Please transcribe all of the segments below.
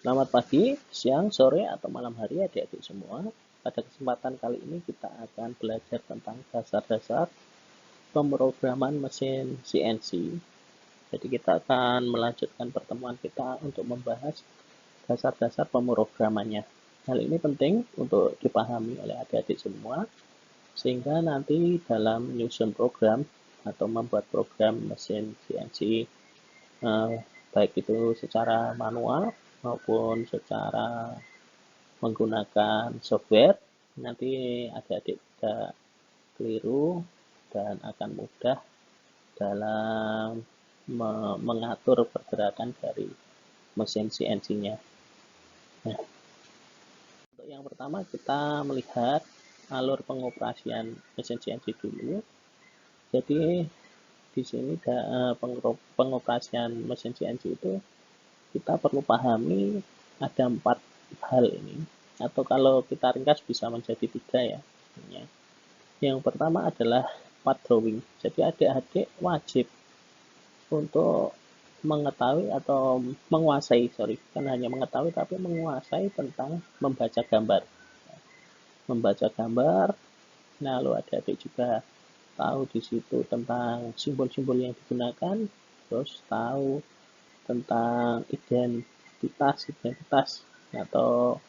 Selamat pagi, siang, sore, atau malam hari adik-adik semua. Pada kesempatan kali ini kita akan belajar tentang dasar-dasar pemrograman mesin CNC. Jadi kita akan melanjutkan pertemuan kita untuk membahas dasar-dasar pemrogramannya. Hal ini penting untuk dipahami oleh adik-adik semua, sehingga nanti dalam menyusun program atau membuat program mesin CNC, baik itu secara manual maupun secara menggunakan software, nanti adik-adik tidak keliru dan akan mudah dalam mengatur pergerakan dari mesin CNC-nya. Nah, untuk yang pertama kita melihat alur pengoperasian mesin CNC dulu. Jadi di sini pengoperasian mesin CNC itu kita perlu pahami ada 4 hal ini, atau kalau kita ringkas bisa menjadi 3 ya. Yang pertama adalah part drawing. Jadi adik-adik wajib untuk mengetahui atau menguasai, bukan hanya mengetahui tapi menguasai tentang membaca gambar. Membaca gambar, lalu adik-adik juga tahu di situ tentang simbol-simbol yang digunakan, terus tahu tentang identitas atau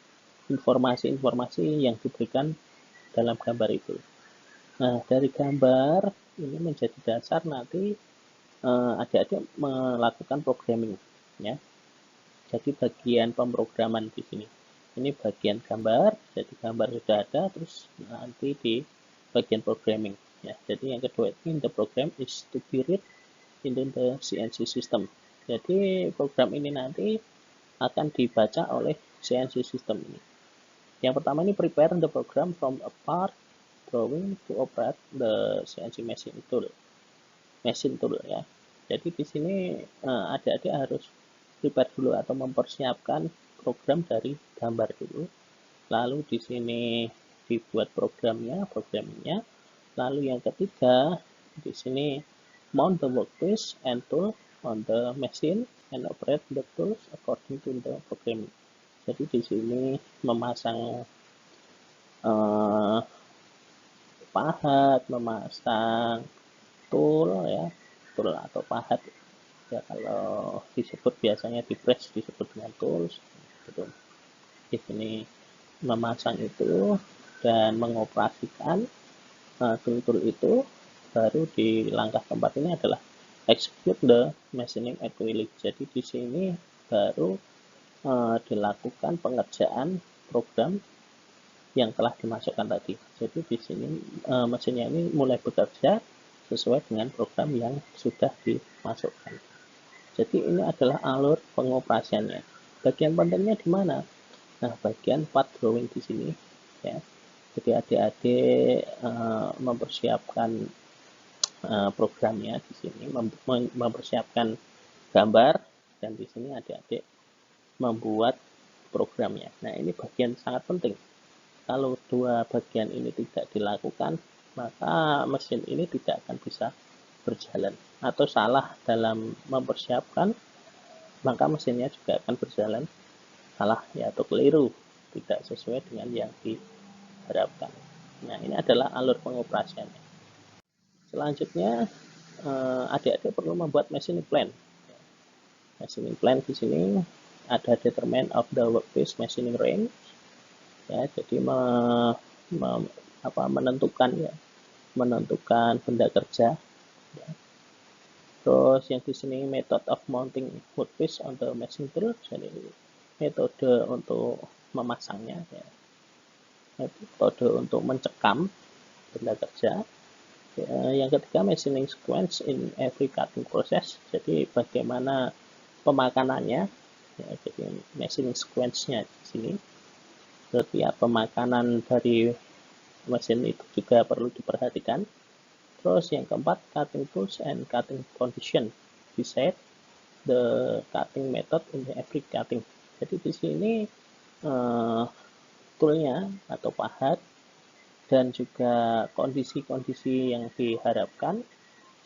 informasi-informasi yang diberikan dalam gambar itu. Nah, dari gambar ini menjadi dasar nanti adik-adik melakukan programming, ya. Jadi bagian pemrograman di sini. Ini bagian gambar, jadi gambar sudah ada, terus nanti di bagian programming. Ya, jadi yang kedua ini the program is to be read into the CNC system. Jadi program ini nanti akan dibaca oleh CNC system ini. Yang pertama ini prepare the program from a part drawing to operate the CNC machine tool ya. Jadi di sini adik-adik harus prepare dulu atau mempersiapkan program dari gambar dulu. Lalu di sini dibuat programnya. Lalu yang ketiga di sini mount the workpiece and tool on the machine and operate the tools according to the programming. Jadi di sini memasang pahat, memasang tool ya, tool atau pahat ya, kalau disebut biasanya di press disebut dengan tools gitu. Di sini memasang itu dan mengoperasikan tool-tool itu. Baru di langkah keempat ini adalah execute the machining accurately. Jadi di sini baru dilakukan pengerjaan program yang telah dimasukkan tadi. Jadi di sini mesinnya ini mulai bekerja sesuai dengan program yang sudah dimasukkan. Jadi ini adalah alur pengoperasiannya. Bagian pentingnya di mana? Nah, bagian part drawing di sini ya. Jadi adik-adik mempersiapkan programnya di sini, mempersiapkan gambar, dan di sini adik-adik membuat programnya. Nah, ini bagian sangat penting. Kalau dua bagian ini tidak dilakukan, maka mesin ini tidak akan bisa berjalan. Atau salah dalam mempersiapkan, maka mesinnya juga akan berjalan salah ya, atau keliru, tidak sesuai dengan yang diharapkan. Nah, ini adalah alur pengoperasiannya. Selanjutnya adik-adik perlu membuat machining plan. Machining plan di sini ada determine of the workpiece machining range ya, jadi menentukan benda kerja ya. Terus yang di sini method of mounting workpiece on the machining tool, jadi metode untuk memasangnya ya. Metode untuk mencekam benda kerja. Yang ketiga machining sequence in every cutting process, jadi bagaimana pemakanannya ya, jadi machining sequence-nya di sini. Setiap pemakanan dari mesin itu juga perlu diperhatikan. Terus yang keempat cutting tools and cutting condition, decide the cutting method in every cutting. Jadi di sini toolnya atau pahat dan juga kondisi-kondisi yang diharapkan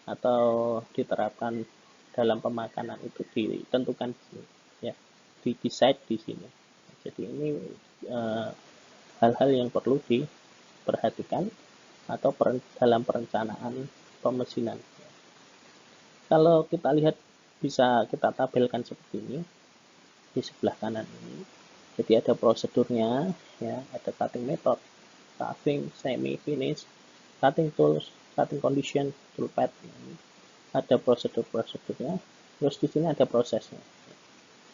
atau diterapkan dalam pemakanan itu ditentukan di sini ya. di decide di sini. Jadi ini hal-hal yang perlu diperhatikan atau dalam perencanaan pemesinan. Kalau kita lihat, bisa kita tabelkan seperti ini di sebelah kanan ini. Jadi ada prosedurnya, ya, ada cutting method, carving, semi finish, cutting tools, cutting condition, tool path. Ada prosedurnya. Terus di sini ada prosesnya.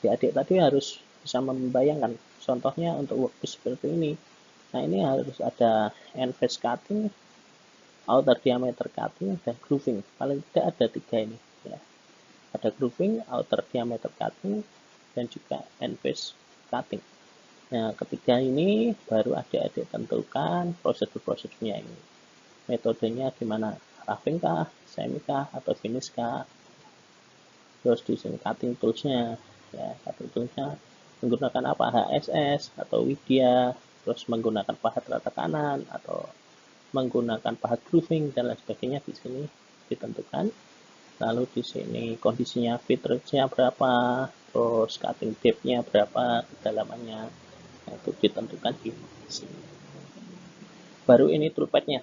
Adik-adik tadi harus bisa membayangkan. Contohnya untuk workpiece seperti ini. Nah, ini harus ada end face cutting, outer diameter cutting, dan grooving. Paling tidak ada 3 ini. Ya. Ada grooving, outer diameter cutting, dan juga end face cutting. Nah, ketiga ini baru adik-adik tentukan prosedur-prosedurnya ini. Metodenya gimana? Roughing kah, semi kah, atau finish kah? Terus di sini cutting toolsnya, ya, cutting toolsnya menggunakan apa? HSS atau Widya, terus menggunakan pahat rata kanan atau menggunakan pahat grooving dan lain sebagainya di sini ditentukan. Lalu di sini kondisinya fit range-nya berapa, terus cutting depth-nya berapa, kedalamannya, nah, itu ditentukan di sini. Baru ini toolpath-nya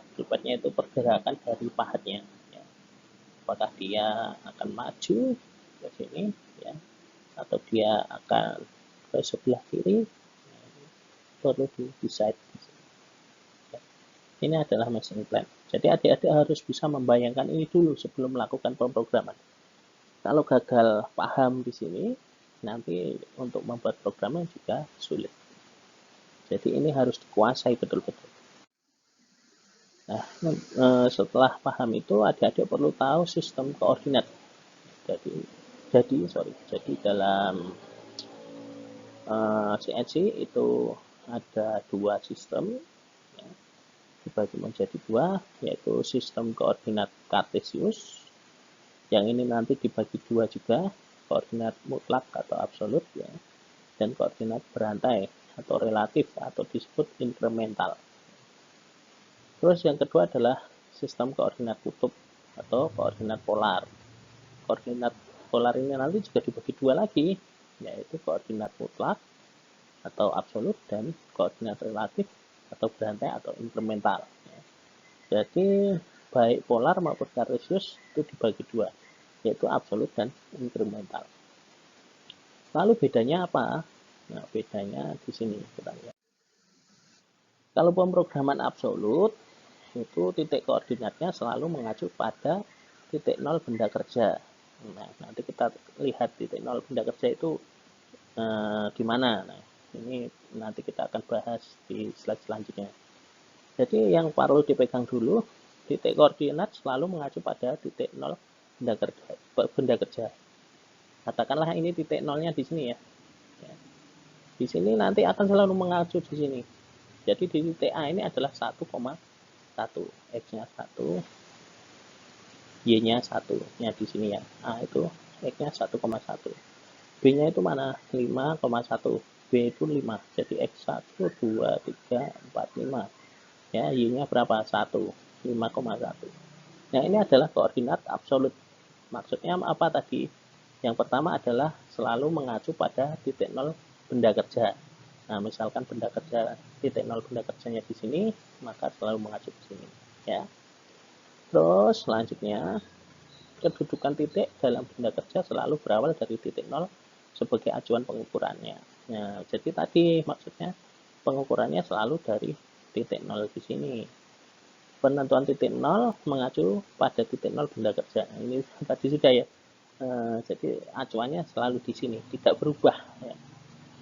itu pergerakan dari pahatnya, ya. Apakah dia akan maju ke sini, ya, atau dia akan ke sebelah kiri, perlu di decide. Ini adalah machine plan. Jadi adik-adik harus bisa membayangkan ini dulu sebelum melakukan pemrograman. Kalau gagal paham di sini, nanti untuk membuat programnya juga sulit. Jadi ini harus dikuasai betul-betul. Nah, setelah paham itu adik-adik perlu tahu sistem koordinat. Jadi dalam CNC itu ada 2 sistem, ya, dibagi menjadi 2, yaitu sistem koordinat kartesius, yang ini nanti dibagi 2 juga, koordinat mutlak atau absolut, ya, dan koordinat berantai atau relatif atau disebut inkremental. Terus yang kedua adalah sistem koordinat kutub atau koordinat polar. Koordinat polar ini nanti juga dibagi 2 lagi, yaitu koordinat mutlak atau absolut dan koordinat relatif atau berantai atau inkremental. Jadi baik polar maupun kartesius itu dibagi 2, yaitu absolut dan inkremental. Lalu bedanya apa? Nah, bedanya di sini kita lihat. Kalau pemrograman absolut, itu titik koordinatnya selalu mengacu pada titik nol benda kerja. Nah, nanti kita lihat titik nol benda kerja itu di mana. Nah, ini nanti kita akan bahas di slide selanjutnya. Jadi yang perlu dipegang dulu, titik koordinat selalu mengacu pada titik nol benda kerja. Katakanlah ini titik nolnya di sini, ya. Di sini nanti akan selalu mengacu di sini. Jadi di titik A ini adalah 1,1, X-nya 1, Y-nya 1, ya di sini, ya. A itu X-nya 1,1. B-nya itu mana? 5,1. B itu 5. Jadi X1, 2, 3, 4, 5. Ya, Y-nya berapa? 1. 5,1. Nah, ini adalah koordinat absolut. Maksudnya apa tadi? Yang pertama adalah selalu mengacu pada titik nol benda kerja. Nah, misalkan benda kerja, titik nol benda kerjanya di sini, maka selalu mengacu ke sini, ya. Terus selanjutnya, kedudukan titik dalam benda kerja selalu berawal dari titik nol sebagai acuan pengukurannya. Nah, jadi tadi maksudnya pengukurannya selalu dari titik nol di sini. Penentuan titik nol mengacu pada titik nol benda kerja. Nah, ini tadi sudah, ya. Jadi acuannya selalu di sini, tidak berubah, ya.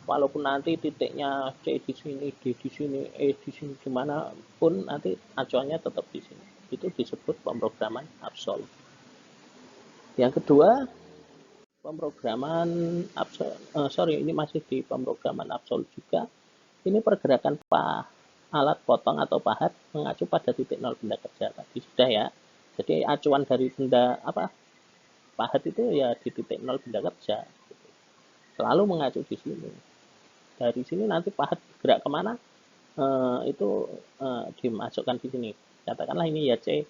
Walaupun nanti titiknya C di sini, D di sini, E di sini, gimana pun nanti acuannya tetap di sini. Itu disebut pemrograman absolut. Yang kedua, pemrograman ini masih di pemrograman absolut juga. Ini pergerakan alat potong atau pahat mengacu pada titik nol benda kerja tadi sudah, ya. Jadi acuan dari benda pahat itu ya di titik nol benda kerja. Selalu mengacu di sini. Dari sini nanti pahat bergerak kemana? Itu dimasukkan di sini. Katakanlah ini ya C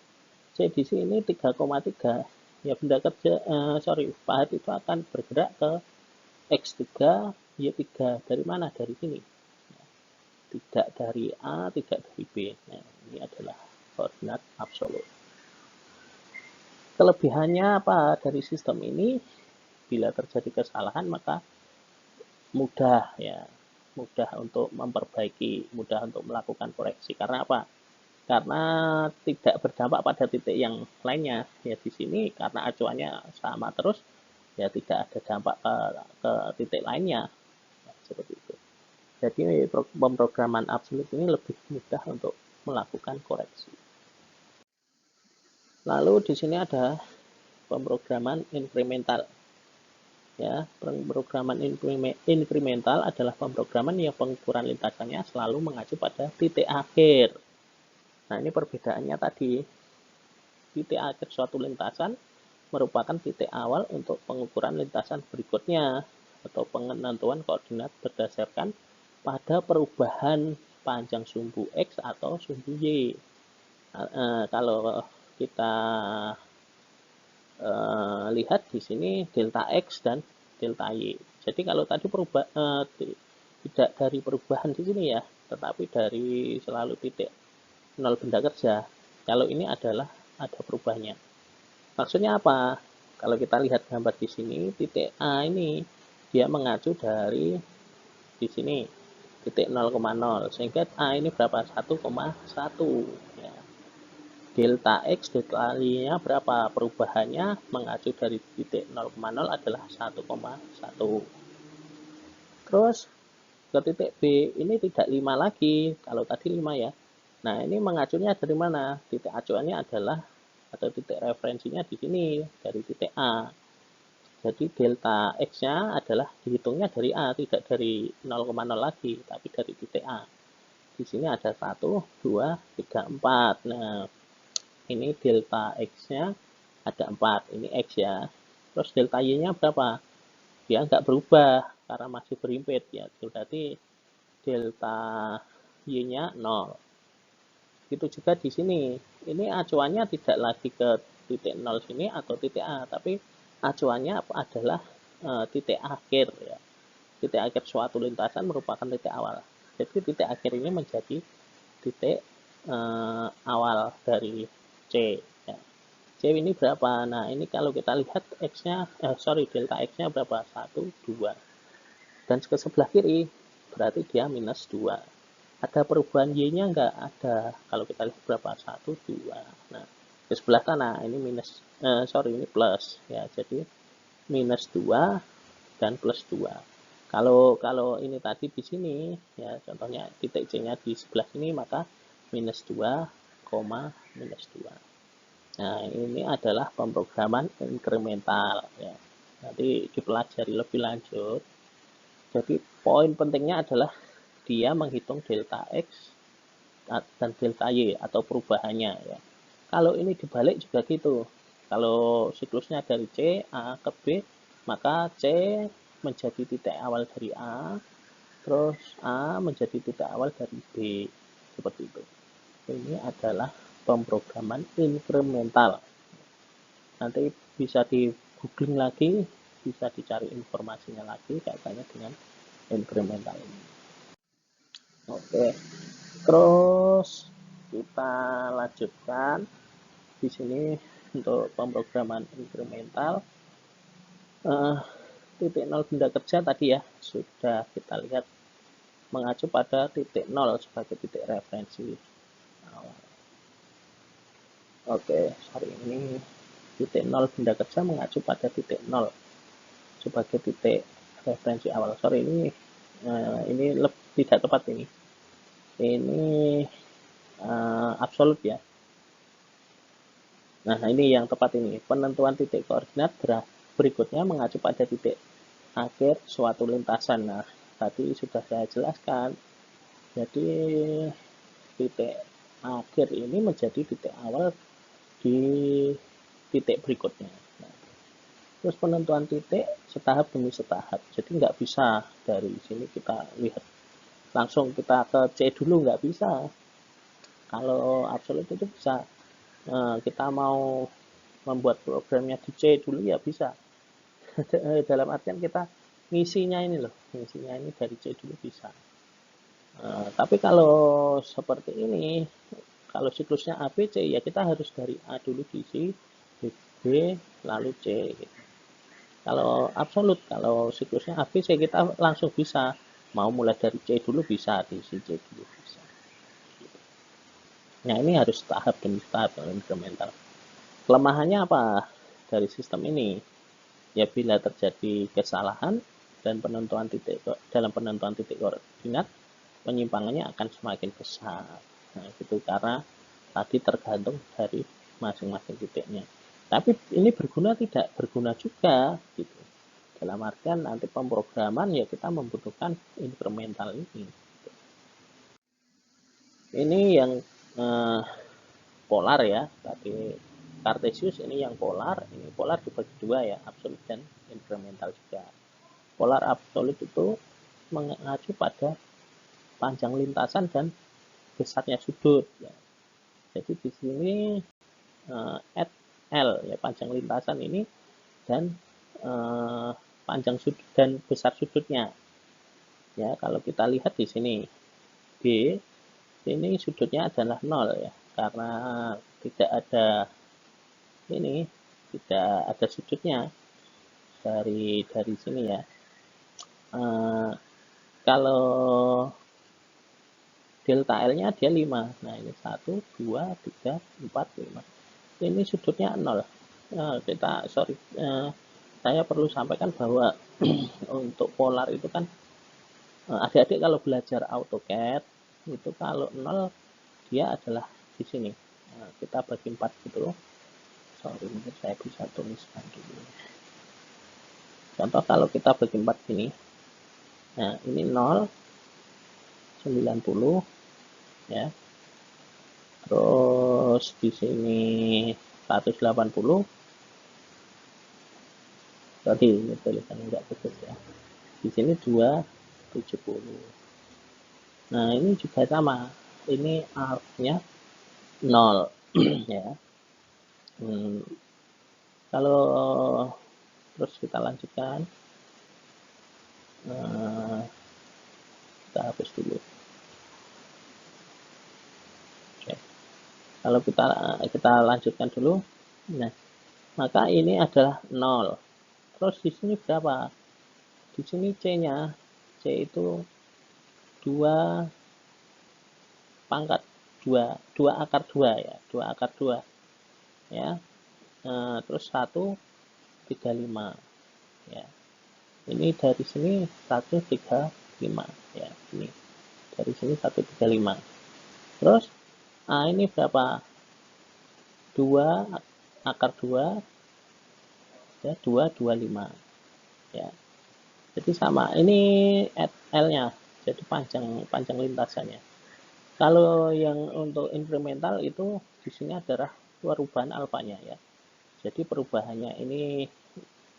di sini 3,3. Ya benda kerja pahat itu akan bergerak ke X3, Y3 dari mana? Dari sini. Tidak dari A, tidak dari B. Nah, ini adalah koordinat absolut. Kelebihannya apa dari sistem ini? Bila terjadi kesalahan maka mudah ya, mudah untuk memperbaiki, mudah untuk melakukan koreksi. Karena apa? Karena tidak berdampak pada titik yang lainnya. Ya di sini karena acuannya sama terus, ya tidak ada dampak ke titik lainnya. Nah, seperti itu. Jadi pemrograman absolut ini lebih mudah untuk melakukan koreksi. Lalu di sini ada pemrograman inkremental. Ya, pemrograman inkremental adalah pemrograman yang pengukuran lintasannya selalu mengacu pada titik akhir. Nah, ini perbedaannya tadi. Titik akhir suatu lintasan merupakan titik awal untuk pengukuran lintasan berikutnya atau penentuan koordinat berdasarkan pada perubahan panjang sumbu X atau sumbu Y. Kalau kita lihat di sini delta X dan delta Y. Jadi kalau tadi tidak dari perubahan di sini ya, tetapi dari selalu titik nol benda kerja. Kalau ini adalah ada perubahannya. Maksudnya apa? Kalau kita lihat gambar di sini, titik A ini dia mengacu dari di sini titik 0,0 sehingga A ini berapa? 1,1 ya. Delta X, delta Y-nya berapa? Perubahannya mengacu dari titik 0,0 adalah 1,1. Terus ke titik B ini tidak 5 lagi, kalau tadi 5 ya. Nah, ini mengacunya dari mana? Titik acuannya adalah atau titik referensinya di sini dari titik A. Jadi delta X-nya adalah dihitungnya dari A, tidak dari 0,0 lagi, tapi dari titik A. Di sini ada 1, 2, 3, 4. Nah, ini delta X-nya ada 4, ini X ya. Terus delta Y-nya berapa? Dia nggak berubah karena masih berimpit ya. Berarti delta Y-nya 0. Itu juga di sini. Ini acuannya tidak lagi ke titik 0 sini atau titik A, tapi acuannya adalah titik akhir ya. Titik akhir suatu lintasan merupakan titik awal. Jadi titik akhir ini menjadi titik awal dari C. Ya. C ini berapa? Nah, ini kalau kita lihat X-nya, delta X-nya berapa? 1, 2. Dan ke sebelah kiri, berarti dia minus 2. Ada perubahan Y-nya enggak? Ada. Kalau kita lihat berapa? 1, 2. Nah, ke sebelah kanan, ini ini plus. Ya, jadi minus 2 dan plus 2. Kalau ini tadi di sini, ya contohnya titik C-nya di sebelah sini, maka minus 2, minus 2. Nah, ini adalah pemrograman inkremental. Ya. Nanti dipelajari lebih lanjut. Jadi, poin pentingnya adalah dia menghitung delta X dan delta Y atau perubahannya. Ya. Kalau ini dibalik juga gitu. Kalau siklusnya dari C, A ke B, maka C menjadi titik awal dari A, terus A menjadi titik awal dari B. Seperti itu. Ini adalah pemrograman inkremental. Nanti bisa di googling lagi, bisa dicari informasinya lagi kaitannya dengan inkremental ini. Oke, terus kita lanjutkan di sini untuk pemrograman inkremental. Titik nol benda kerja tadi ya sudah kita lihat mengacu pada titik nol sebagai titik referensi awal. Oke, hari ini titik nol benda kerja mengacu pada titik nol sebagai titik referensi awal. Ini tidak tepat ini. Ini absolut ya. Nah, ini yang tepat ini. Penentuan titik koordinat berikutnya mengacu pada titik akhir suatu lintasan. Nah, tadi sudah saya jelaskan. Jadi, titik akhir ini menjadi titik awal di titik berikutnya. Nah, terus penentuan titik setahap demi setahap. Jadi nggak bisa dari sini kita lihat langsung kita ke C dulu, nggak bisa. Kalau absolut itu bisa. Kita mau membuat programnya di C dulu ya bisa. Dalam artian kita ngisinya ini loh, ngisinya ini dari C dulu bisa. Tapi kalau seperti ini, kalau siklusnya A, B, C, ya kita harus dari A dulu diisi, B, lalu C. Gitu. Kalau absolut, kalau siklusnya A, B, C, kita langsung bisa. Mau mulai dari C dulu bisa, diisi C dulu bisa. Nah, ini harus tahap demi tahap incremental. Kelemahannya apa dari sistem ini? Ya, bila terjadi kesalahan dan dalam penentuan titik koordinat, penyimpangannya akan semakin besar. Nah, itu karena tadi tergantung dari masing-masing titiknya. Tapi ini berguna tidak? Berguna juga gitu. Dalam artian nanti pemrograman ya kita membutuhkan incremental ini. Ini yang eh, polar ya, tapi Cartesius ini yang polar, ini polar dibagi dua ya, absolut dan incremental juga. Polar absolut itu mengacu pada panjang lintasan dan besarnya sudut ya. Jadi di sini at L ya, panjang lintasan ini dan panjang sudut dan besar sudutnya ya. Kalau kita lihat di sini B ini sudutnya adalah 0 ya, karena tidak ada ini, tidak ada sudutnya dari sini ya. Kalau delta L-nya dia 5. Nah, ini 1, 2, 3, 4, 5. Ini sudutnya 0. Saya perlu sampaikan bahwa untuk polar itu kan adik-adik kalau belajar AutoCAD itu kalau 0 dia adalah di sini. Nah, kita bagi 4 gitu. Mungkin saya bisa tuliskan dulu. Contoh kalau kita bagi 4 gini. Nah, ini 0, 90 ya. Terus di sini 180. Sorry, ini tulisannya enggak bagus ya. Di sini 270. Nah, ini juga sama. Ini arcnya 0 ya. Kalau terus kita lanjutkan, kita hapus dulu. Oke. Kalau kita lanjutkan dulu, nah maka ini adalah 0. Terus di sini berapa? Di sini C-nya, C itu 2 pangkat 2, 2 akar 2 ya, 2 akar 2 ya. Terus 135 ya. Ini dari sini 135 ya, ini dari sini 135. Terus ini berapa? 2 akar 2 ya, 225 ya. Jadi sama, ini L-nya, jadi panjang lintasannya. Kalau yang untuk incremental itu di sini adalah perubahan alfanya ya. Jadi perubahannya ini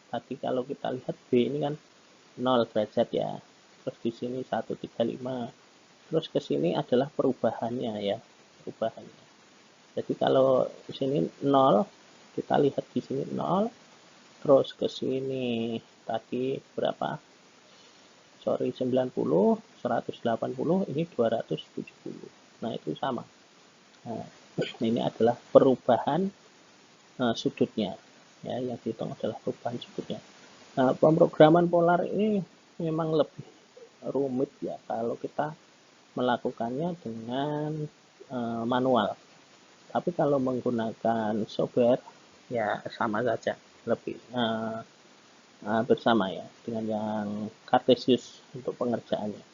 tadi kalau kita lihat B ini kan 0 derajat ya. Terus di sini 135. Terus ke sini adalah perubahannya ya, perubahannya. Jadi kalau di sini 0, kita lihat di sini 0, terus ke sini tadi berapa? Sorry, 90, 180, ini 270. Nah, itu sama. Nah, ini adalah perubahan sudutnya. Ya, yang dihitung adalah perubahan sudutnya. Nah, pemrograman polar ini memang lebih rumit ya kalau kita melakukannya dengan manual. Tapi kalau menggunakan software ya sama saja, lebih bersama ya dengan yang Cartesius untuk pengerjaannya.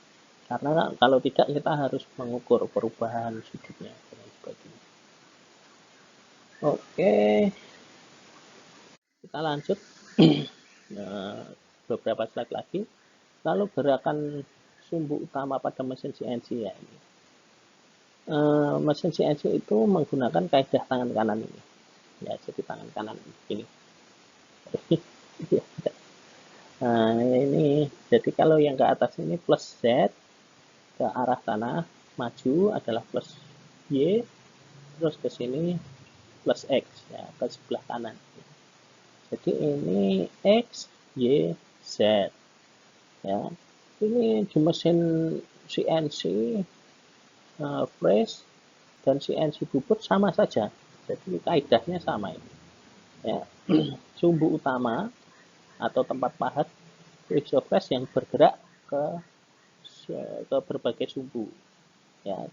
Karena kalau tidak kita harus mengukur perubahan sudutnya dan sebagainya. Oke, kita lanjut beberapa slide lagi. Lalu gerakan sumbu utama pada mesin CNC ya ini. Mesin CNC itu menggunakan kaidah tangan kanan ini. Ya, jadi tangan kanan ini. Nah, ini jadi kalau yang ke atas ini plus Z ke arah sana maju adalah plus Y, terus ke sini plus X ya, ke sebelah kanan. Jadi ini X, Y, Z. ya. Ini di mesin CNC press dan CNC bubut sama saja, jadi kaidahnya sama ini, ya. Sumbu utama atau tempat pahat press yang bergerak ke berbagai sumbu, ya.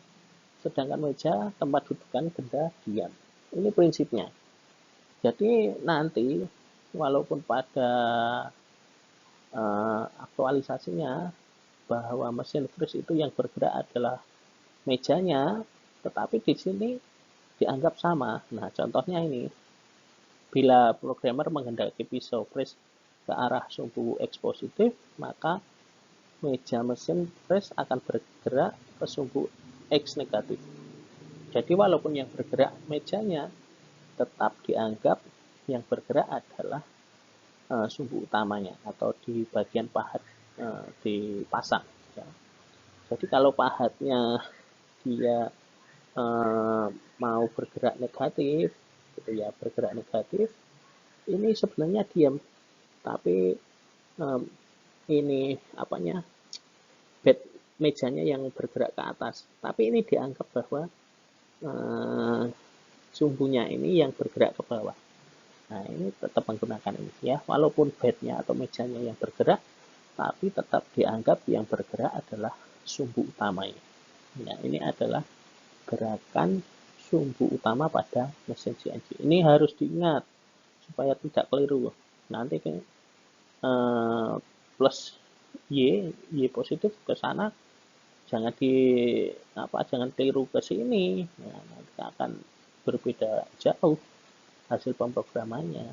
Sedangkan meja tempat dudukan benda diam. Ini prinsipnya. Jadi nanti walaupun pada aktualisasinya bahwa mesin freeze itu yang bergerak adalah mejanya, tetapi di sini dianggap sama. Nah, contohnya ini, bila programmer menghendaki pisau freeze ke arah sumbu X positif, maka meja mesin freeze akan bergerak ke sumbu X negatif. Jadi walaupun yang bergerak mejanya, tetap dianggap yang bergerak adalah sumbu utamanya atau di bagian pahat dipasang, ya. Jadi kalau pahatnya dia mau bergerak negatif, gitu ya, bergerak negatif, ini sebenarnya diam, tapi ini apanya, bed mejanya yang bergerak ke atas, tapi ini dianggap bahwa sumbunya ini yang bergerak ke bawah. Nah, ini tetap menggunakan ini, ya, walaupun bednya atau mejanya yang bergerak, tapi tetap dianggap yang bergerak adalah sumbu utamanya. Nah, ini adalah gerakan sumbu utama pada mesin CNC. Ini harus diingat supaya tidak keliru. Nanti plus Y positif ke sana, jangan jangan keliru ke sini. Nah, nanti akan berbeda jauh hasil pemrogramannya.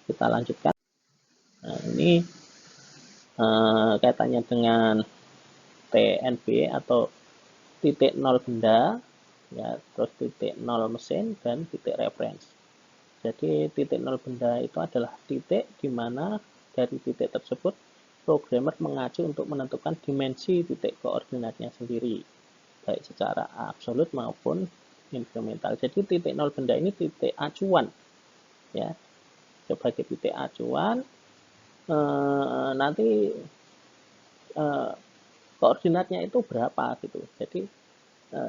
Kita lanjutkan. Nah, ini kaitannya dengan TNB atau titik nol benda, ya, terus titik nol mesin dan titik reference. Jadi titik nol benda itu adalah titik di mana dari titik tersebut programmer mengacu untuk menentukan dimensi titik koordinatnya sendiri, baik secara absolut maupun inkremental. Jadi titik nol benda ini titik acuan, ya, sebagai titik acuan. Nanti koordinatnya itu berapa gitu. Jadi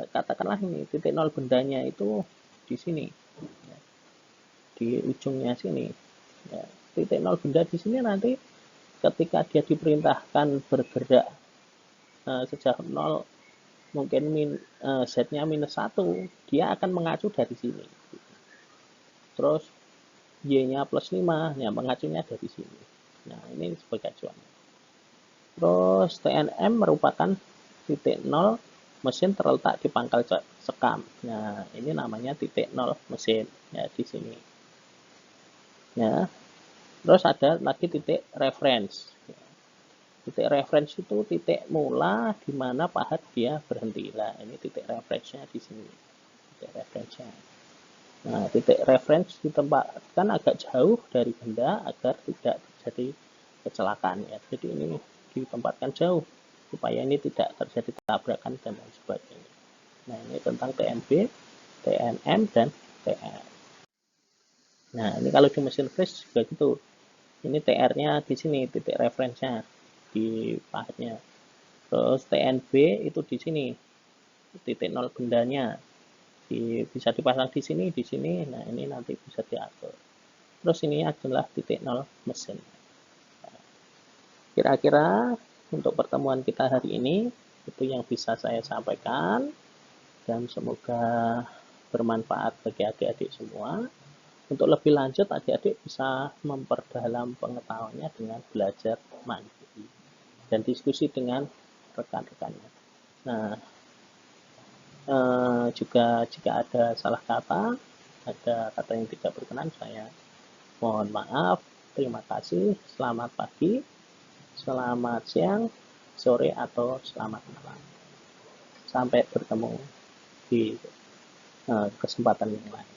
katakanlah ini titik nol bendanya itu di sini, ya, di ujungnya sini, ya. Titik nol benda di sini nanti ketika dia diperintahkan bergerak sejauh 0 mungkin z-nya -1, dia akan mengacu dari sini. Terus y-nya +5, ya, mengacunya dari sini. Nah, ini sebagai acuan. Terus TNM merupakan titik 0 mesin terletak di pangkal sekam. Nah, ini namanya titik 0 mesin, ya, di sini. Ya. Terus ada lagi titik reference. Titik reference itu titik mula di mana pahat dia berhenti. Nah, ini titik reference-nya di sini. Titik reference-nya. Nah, titik reference ditempatkan agak jauh dari benda agar tidak terjadi kecelakaan, ya. Jadi ini ditempatkan jauh supaya ini tidak terjadi tabrakan dan lain sebagainya. Nah, ini tentang TNB, TNM, dan TR. Nah, ini kalau di mesin freeze juga gitu. Ini TR-nya di sini, titik reference-nya di pahatnya. Terus TNB itu di sini, titik nol bendanya. Bisa dipasang di sini, di sini. Nah, ini nanti bisa diatur. Terus ini adalah titik nol mesin. Kira-kira untuk pertemuan kita hari ini itu yang bisa saya sampaikan, dan semoga bermanfaat bagi adik-adik semua. Untuk lebih lanjut, adik-adik bisa memperdalam pengetahuannya dengan belajar mandiri dan diskusi dengan rekan-rekannya. Nah, juga jika ada salah kata, ada kata yang tidak berkenan, saya mohon maaf. Terima kasih. Selamat pagi, selamat siang, sore, atau selamat malam. Sampai bertemu di kesempatan yang lain.